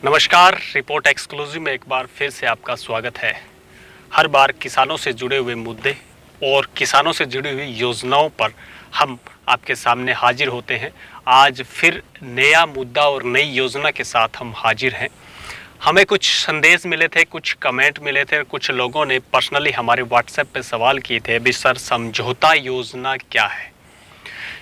नमस्कार, report exclusive में एक बार फिर से आपका स्वागत है। हर बार किसानों से जुड़े हुए मुद्दे और किसानों से जुड़ी हुई योजनाओं पर हम आपके सामने हाजिर होते हैं। आज फिर नया मुद्दा और नई योजना के साथ हम हाजिर हैं। हमें कुछ संदेश मिले थे, कुछ कमेंट मिले थे, कुछ लोगों ने पर्सनली हमारे व्हाट्सएप पे सवाल किए थे, अभी सर समझौता योजना क्या है।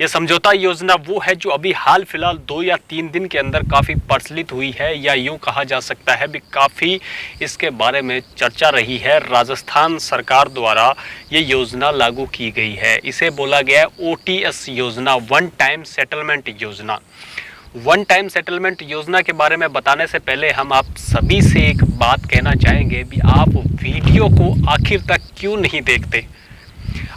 ये समझौता योजना वो है जो अभी हाल फिलहाल 2 या 3 दिन के अंदर काफ़ी प्रचलित हुई है, या यूँ कहा जा सकता है भी काफ़ी इसके बारे में चर्चा रही है। राजस्थान सरकार द्वारा ये योजना लागू की गई है। इसे बोला गया है OTS योजना, वन टाइम सेटलमेंट योजना। वन टाइम सेटलमेंट योजना के बारे में बताने से पहले हम आप सभी से एक बात कहना चाहेंगे भी आप वीडियो को आखिर तक क्यों नहीं देखते।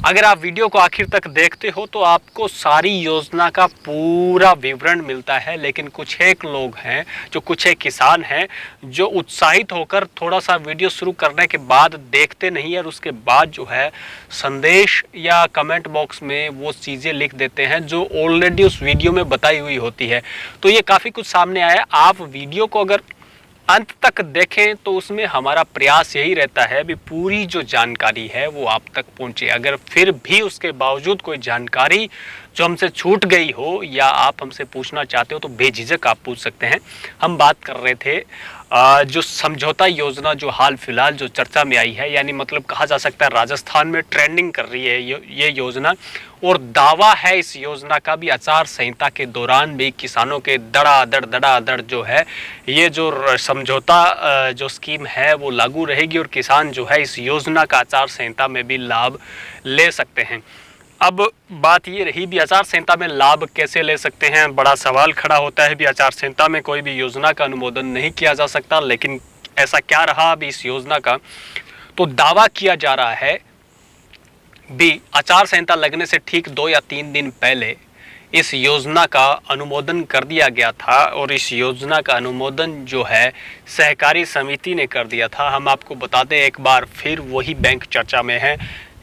अगर आप वीडियो को आखिर तक देखते हो तो आपको सारी योजना का पूरा विवरण मिलता है, लेकिन कुछ एक लोग हैं, जो कुछ एक किसान हैं, जो उत्साहित होकर थोड़ा सा वीडियो शुरू करने के बाद देखते नहीं है और उसके बाद जो है संदेश या कमेंट बॉक्स में वो चीज़ें लिख देते हैं जो ऑलरेडी उस वीडियो में बताई हुई होती है। तो ये काफ़ी कुछ सामने आया। आप वीडियो को अगर अंत तक देखें तो उसमें हमारा प्रयास यही रहता है भी पूरी जो जानकारी है वो आप तक पहुंचे। अगर फिर भी उसके बावजूद कोई जानकारी जो हमसे छूट गई हो या आप हमसे पूछना चाहते हो तो बेझिझक आप पूछ सकते हैं। हम बात कर रहे थे जो समझौता योजना जो हाल फिलहाल जो चर्चा में आई है, यानी मतलब कहा जा सकता है राजस्थान में ट्रेंडिंग कर रही है ये योजना, और दावा है इस योजना का भी आचार संहिता के दौरान भी किसानों के धड़ाधड़ जो है ये जो समझौता जो स्कीम है वो लागू रहेगी और किसान जो है इस योजना का आचार संहिता में भी लाभ ले सकते हैं। अब बात ये रही भी आचार संहिता में लाभ कैसे ले सकते हैं। बड़ा सवाल खड़ा होता है भी आचार संहिता में कोई भी योजना का अनुमोदन नहीं किया जा सकता, लेकिन ऐसा क्या रहा अभी इस योजना का। तो दावा किया जा रहा है भी आचार संहिता लगने से ठीक 2 या 3 दिन पहले इस योजना का अनुमोदन कर दिया गया था, और इस योजना का अनुमोदन जो है सहकारी समिति ने कर दिया था। हम आपको बता दें एक बार फिर, वही बैंक चर्चा में है,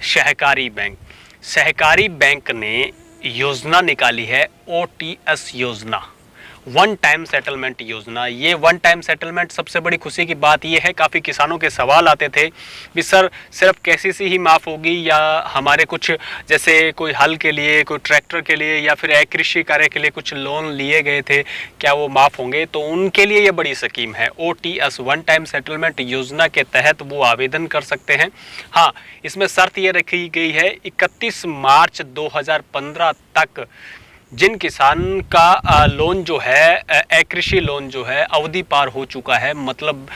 सहकारी बैंक। सहकारी बैंक ने योजना निकाली है OTS योजना, वन टाइम सेटलमेंट योजना। ये वन टाइम सेटलमेंट, सबसे बड़ी खुशी की बात ये है, काफ़ी किसानों के सवाल आते थे भी सर सिर्फ KCC ही माफ़ होगी या हमारे कुछ जैसे कोई हल के लिए, कोई ट्रैक्टर के लिए या फिर कृषि कार्य के लिए कुछ लोन लिए गए थे, क्या वो माफ़ होंगे। तो उनके लिए ये बड़ी स्कीम है OTS, वन टाइम सेटलमेंट योजना के तहत वो आवेदन कर सकते हैं। हाँ, इसमें शर्त ये रखी गई है 31 मार्च 2015 तक जिन किसान का लोन जो है कृषि लोन जो है अवधि पार हो चुका है, मतलब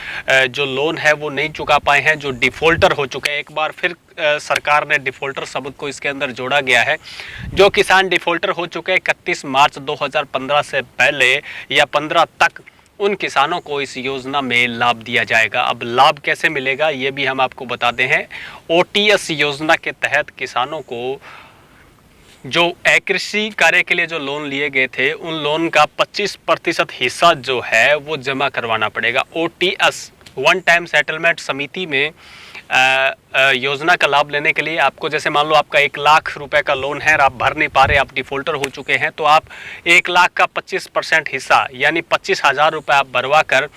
जो लोन है वो नहीं चुका पाए हैं, जो डिफ़ॉल्टर हो चुके हैं। एक बार फिर सरकार ने डिफ़ॉल्टर शब्द को इसके अंदर जोड़ा गया है। जो किसान डिफ़ॉल्टर हो चुके हैं 31 मार्च 2015 से पहले या 15 तक, उन किसानों को इस योजना में लाभ दिया जाएगा। अब लाभ कैसे मिलेगा ये भी हम आपको बताते हैं। OTS योजना के तहत किसानों को जो कृषि कार्य के लिए जो लोन लिए गए थे, उन लोन का 25% हिस्सा जो है वो जमा करवाना पड़ेगा। OTS वन टाइम सेटलमेंट समिति में योजना का लाभ लेने के लिए आपको, जैसे मान लो आपका 1 लाख रुपए का लोन है और आप भर नहीं पा रहे, आप डिफ़ॉल्टर हो चुके हैं, तो आप 1 लाख का 25% हिस्सा यानी 25,000 रुपये आप भरवा कर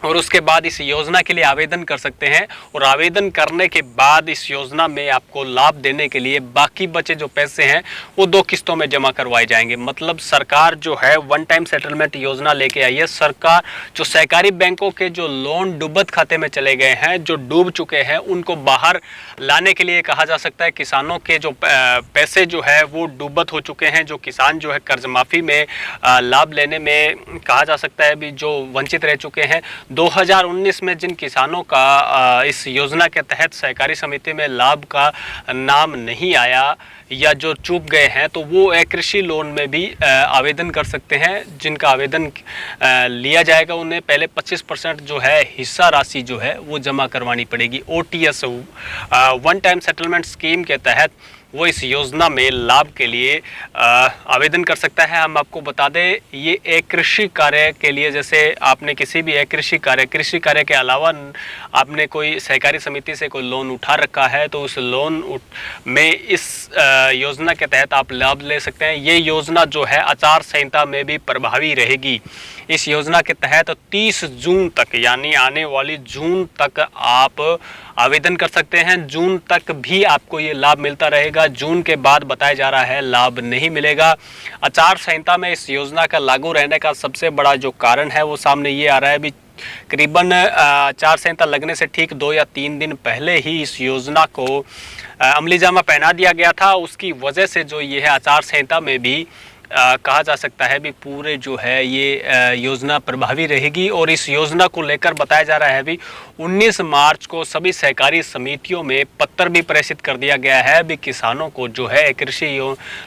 और उसके बाद इस योजना के लिए आवेदन कर सकते हैं। और आवेदन करने के बाद इस योजना में आपको लाभ देने के लिए बाकी बचे जो पैसे हैं वो 2 किस्तों में जमा करवाए जाएंगे। मतलब सरकार जो है वन टाइम सेटलमेंट योजना लेके आई है। सरकार जो सहकारी बैंकों के जो लोन डूबत खाते में चले गए हैं, जो डूब चुके हैं, उनको बाहर लाने के लिए कहा जा सकता है किसानों के जो पैसे जो है वो डूबत हो चुके हैं, जो किसान जो है कर्ज माफ़ी में लाभ लेने में कहा जा सकता है भी जो वंचित रह चुके हैं। 2019 में जिन किसानों का इस योजना के तहत सहकारी समिति में लाभ का नाम नहीं आया या जो चूक गए हैं, तो वो कृषि लोन में भी आवेदन कर सकते हैं। जिनका आवेदन लिया जाएगा उन्हें पहले 25% जो है हिस्सा राशि जो है वो जमा करवानी पड़ेगी। OTS one time settlement scheme के तहत वो इस योजना में लाभ के लिए आवेदन कर सकता है। हम आपको बता दें, ये एक कृषि कार्य के लिए, जैसे आपने किसी भी कृषि कार्य के अलावा आपने कोई सहकारी समिति से कोई लोन उठा रखा है, तो उस लोन में इस योजना के तहत आप लाभ ले सकते हैं। ये योजना जो है आचार संहिता में भी प्रभावी रहेगी। इस योजना के तहत 30 जून तक यानी आने वाली जून तक आप आवेदन कर सकते हैं। जून तक भी आपको ये लाभ मिलता रहेगा। जून के बाद बताया जा रहा है लाभ नहीं मिलेगा। आचार संहिता में इस योजना का लागू रहने का सबसे बड़ा जो कारण है वो सामने ये आ रहा है भी करीबन आचार संहिता लगने से ठीक 2 या 3 दिन पहले ही इस योजना को अमली जामा पहना दिया गया था। उसकी वजह से जो ये है आचार संहिता में भी कहा जा सकता है भी पूरे जो है ये योजना प्रभावी रहेगी। और इस योजना को लेकर बताया जा रहा है भी 19 मार्च को सभी सहकारी समितियों में पत्र भी प्रेषित कर दिया गया है भी किसानों को जो है कृषि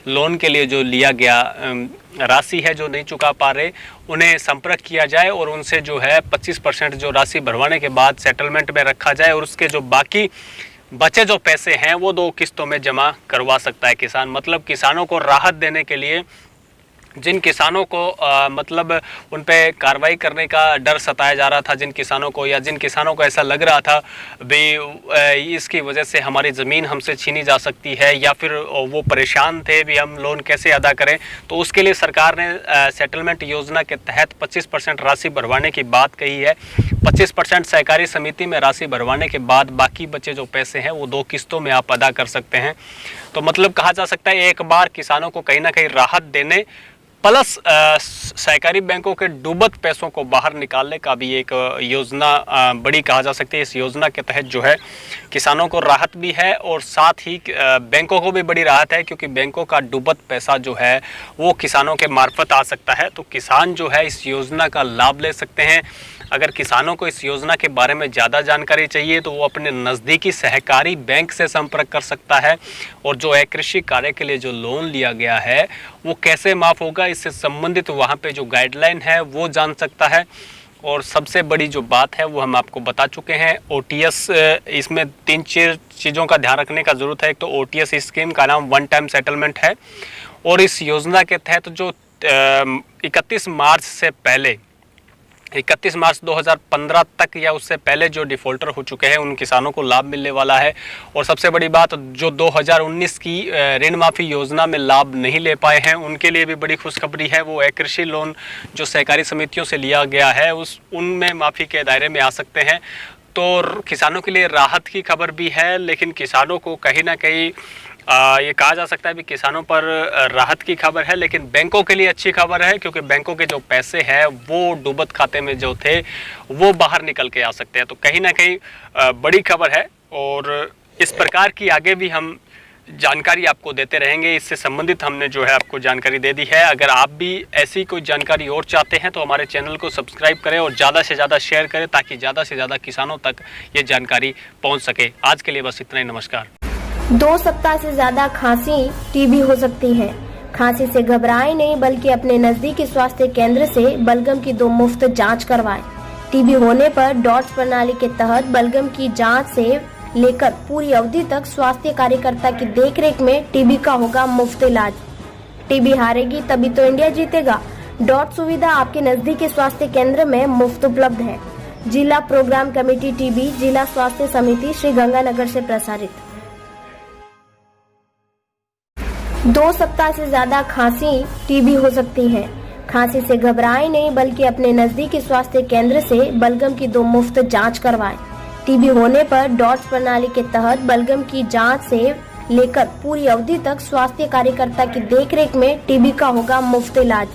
लोन के लिए जो लिया गया राशि है जो नहीं चुका पा रहे उन्हें संपर्क किया जाए और उनसे जो है 25% जो राशि भरवाने के बाद सेटलमेंट में रखा जाए और उसके जो बाकी बचे जो पैसे हैं वो 2 किस्तों में जमा करवा सकता है किसान। मतलब किसानों को राहत देने के लिए जिन किसानों को मतलब उन पे कार्रवाई करने का डर सताया जा रहा था, जिन किसानों को या जिन किसानों को ऐसा लग रहा था भी इसकी वजह से हमारी ज़मीन हमसे छीनी जा सकती है या फिर वो परेशान थे भी हम लोन कैसे अदा करें, तो उसके लिए सरकार ने सेटलमेंट योजना के तहत 25% राशि भरवाने की बात कही है। 25% सहकारी समिति में राशि भरवाने के बाद बाकी बचे जो पैसे हैं वो 2 किस्तों में आप अदा कर सकते हैं। तो मतलब कहा जा सकता है एक बार किसानों को कहीं ना कहीं राहत देने प्लस सहकारी बैंकों के डूबत पैसों को बाहर निकालने का भी एक योजना बड़ी कहा जा सकती है। इस योजना के तहत जो है किसानों को राहत भी है और साथ ही बैंकों को भी बड़ी राहत है क्योंकि बैंकों का डूबत पैसा जो है वो किसानों के मार्फत आ सकता है। तो किसान जो है इस योजना का लाभ ले सकते हैं। अगर किसानों को इस योजना के बारे में ज़्यादा जानकारी चाहिए तो वो अपने नज़दीकी सहकारी बैंक से संपर्क कर सकता है और जो है कृषि कार्य के लिए जो लोन लिया गया है वो कैसे माफ़ होगा इससे संबंधित वहाँ पे जो गाइडलाइन है वो जान सकता है। और सबसे बड़ी जो बात है वो हम आपको बता चुके हैं OTS, इसमें 3 चीज़ों का ध्यान रखने का ज़रूरत है। एक तो OTS स्कीम का नाम 1 टाइम सेटलमेंट है और इस योजना के तहत जो 31 मार्च से पहले 31 मार्च 2015 तक या उससे पहले जो डिफ़ॉल्टर हो चुके हैं उन किसानों को लाभ मिलने वाला है। और सबसे बड़ी बात जो 2019 की ऋण माफ़ी योजना में लाभ नहीं ले पाए हैं उनके लिए भी बड़ी खुशखबरी है। वो है कृषि लोन जो सहकारी समितियों से लिया गया है उनमें माफ़ी के दायरे में आ सकते हैं। तो किसानों के लिए राहत की खबर भी है, लेकिन किसानों को कहीं ना कहीं ये कहा जा सकता है कि किसानों पर राहत की खबर है, लेकिन बैंकों के लिए अच्छी खबर है क्योंकि बैंकों के जो पैसे हैं वो डूबत खाते में जो थे वो बाहर निकल के आ सकते हैं। तो कहीं ना कहीं बड़ी खबर है और इस प्रकार की आगे भी हम जानकारी आपको देते रहेंगे। इससे संबंधित हमने जो है आपको जानकारी दे दी है। अगर आप भी ऐसी कोई जानकारी और चाहते हैं तो हमारे चैनल को सब्सक्राइब करें और ज़्यादा से ज़्यादा शेयर करें ताकि ज़्यादा से ज़्यादा किसानों तक ये जानकारी पहुँच सके। आज के लिए बस इतना ही। नमस्कार। 2 सप्ताह से ज्यादा खांसी टीबी हो सकती है। खांसी से घबराएं नहीं बल्कि अपने नजदीकी स्वास्थ्य केंद्र से बलगम की 2 मुफ्त जांच करवाएं। टीबी होने पर डॉट्स प्रणाली के तहत बलगम की जांच से लेकर पूरी अवधि तक स्वास्थ्य कार्यकर्ता की देखरेख में टीबी का होगा मुफ्त इलाज। टीबी हारेगी तभी तो इंडिया जीतेगा। डॉट सुविधा आपके नजदीकी स्वास्थ्य केंद्र में मुफ्त उपलब्ध है। जिला प्रोग्राम कमेटी टीबी, जिला स्वास्थ्य समिति श्री गंगानगर से प्रसारित। 2 सप्ताह से ज्यादा खांसी टीबी हो सकती है। खांसी से घबराएं नहीं बल्कि अपने नजदीकी स्वास्थ्य केंद्र से बलगम की 2 मुफ्त जांच करवाएं। टीबी होने पर डॉट्स प्रणाली के तहत बलगम की जांच से लेकर पूरी अवधि तक स्वास्थ्य कार्यकर्ता की देखरेख में टीबी का होगा मुफ्त इलाज।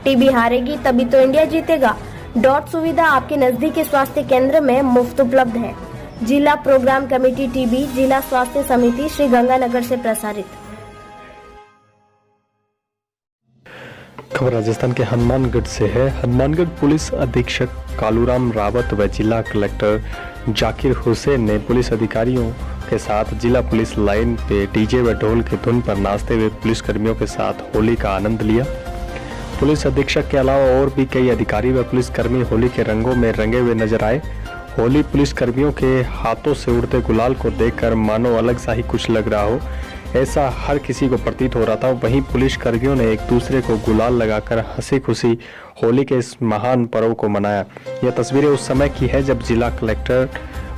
टीबी हारेगी तभी तो इंडिया जीतेगा। डॉट सुविधा आपके नजदीकी स्वास्थ्य केंद्र में मुफ्त उपलब्ध है। जिला प्रोग्राम कमेटी टीबी, जिला स्वास्थ्य समिति श्री गंगानगर से प्रसारित। खबर राजस्थान के हनुमानगढ़ से है। हनुमानगढ़ पुलिस अधीक्षक कालूराम रावत व जिला कलेक्टर जाकिर हुसैन ने पुलिस अधिकारियों के साथ जिला पुलिस लाइन पे डीजे व ढोल की धुन पर नाचते हुए पुलिस कर्मियों के साथ होली का आनंद लिया। पुलिस अधीक्षक के अलावा और भी कई अधिकारी व पुलिसकर्मी होली के रंगों में रंगे हुए नजर आए। होली पुलिस कर्मियों के हाथों से उड़ते गुलाल को देखकर मानो अलग सा ही कुछ लग रहा हो, ऐसा हर किसी को प्रतीत हो रहा था। वहीं पुलिस कर्मियों ने एक दूसरे को गुलाल लगाकर हंसी खुशी होली के इस महान पर्व को मनाया। यह तस्वीरें उस समय की है जब जिला कलेक्टर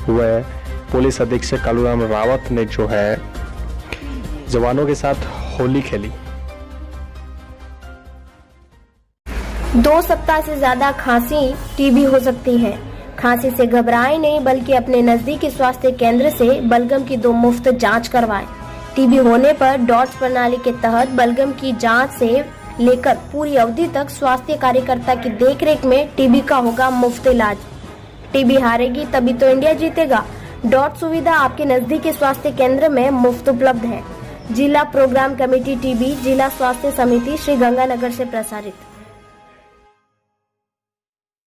व पुलिस अधीक्षक कालूराम रावत ने जो है जवानों के साथ होली खेली। 2 सप्ताह से ज्यादा खांसी टीबी हो सकती है। खांसी से घबराएं नहीं बल्कि अपने नजदीकी स्वास्थ्य केंद्र से बलगम की 2 मुफ्त जांच करवाएं। टीबी होने पर डॉट्स प्रणाली के तहत बलगम की जांच से लेकर पूरी अवधि तक स्वास्थ्य कार्यकर्ता की देखरेख में टीबी का होगा मुफ्त इलाज। टीबी हारेगी तभी तो इंडिया जीतेगा। डॉट सुविधा आपके नजदीकी स्वास्थ्य केंद्र में मुफ्त उपलब्ध है। जिला प्रोग्राम कमेटी टीबी, जिला स्वास्थ्य समिति श्री गंगानगर से प्रसारित।